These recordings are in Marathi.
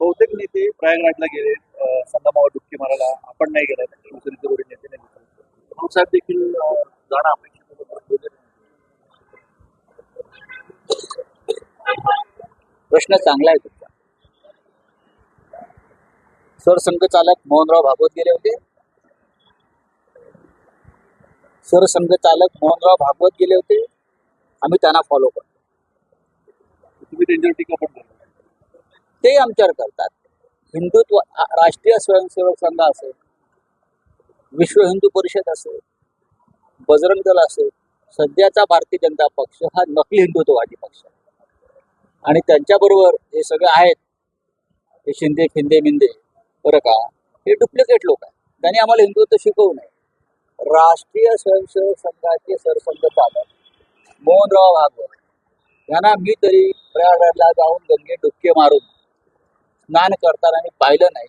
बहुतेक नेते प्रयागराजला गेले, संगमावर डुबकी मारायला. आपण नाही गेला, शिवसेनेचे वरील नेते नाही गेले. भाऊसाहेब देखील जाणं अपेक्षित होतं. प्रश्न चांगला आहे तुमचा. सरसंघचालक मोहनराव भागवत गेले होते. सरसंघचालक मोहनराव भागवत गेले होते. आम्ही त्यांना फॉलो करतो. तुम्ही त्यांच्यावर टीका पण करता. ते आमच्यावर करतात. हिंदुत्व राष्ट्रीय स्वयंसेवक संघ असेल, विश्व हिंदू परिषद असेल, बजरंग दल असेल, सध्याचा भारतीय जनता पक्ष हा नकली हिंदुत्ववादी पक्ष आहे. आणि त्यांच्याबरोबर हे सगळे आहेत, हे शिंदे फिंदे मिंदे, बरं का, हे डुप्लिकेट लोक आहेत. त्यांनी आम्हाला हिंदुत्व शिकवू नये. राष्ट्रीय स्वयंसेवक संघाचे सरसंघचालक मोहनराव भागवत यांना मी तरी प्रयागराजला जाऊन गंगेत डुबके मारून स्नान करताना मी पाहिलं नाही.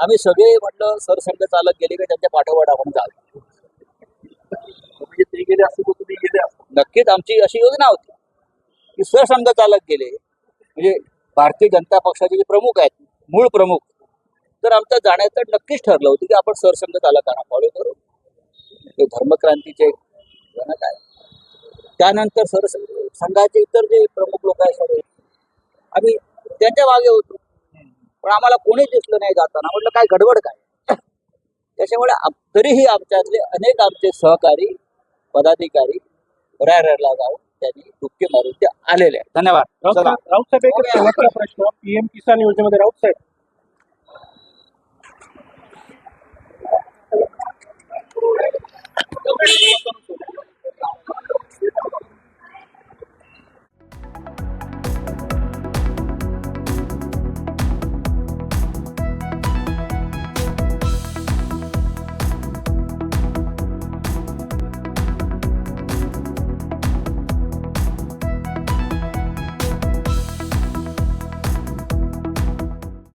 आम्ही सगळे म्हटलं सरसंघचालक गेले की त्यांच्या पाठोपाठ आपण जाऊ. म्हणजे ते गेले असते तर तुम्ही गेले असते. नक्कीच आमची अशी योजना होती की सरसंघचालक गेले म्हणजे भारतीय जनता पक्षाचे जे प्रमुख आहेत, मूळ प्रमुख, तर आमचं जाण्याचं नक्कीच ठरलं होतं की आपण सरसंघचालकांना फॉलो करू. ते धर्मक्रांतीचे जनक आहे. त्यानंतर संघाचे इतर जे प्रमुख लोक आहेत सगळे आम्ही त्यांच्या मागे होतो. पण आम्हाला कोणीच दिसलं नाही जाताना. म्हटलं काय गडबड काय. त्याच्यामुळे तरीही आमच्यातले अनेक आमचे सहकारी पदाधिकारी प्रयागराजला जाऊन त्यांनी डुबके मारून ते आलेले आहेत. धन्यवाद. राऊत साहेब, एक शेवटचा प्रश्न. पीएम किसान योजनेमध्ये राऊत साहेब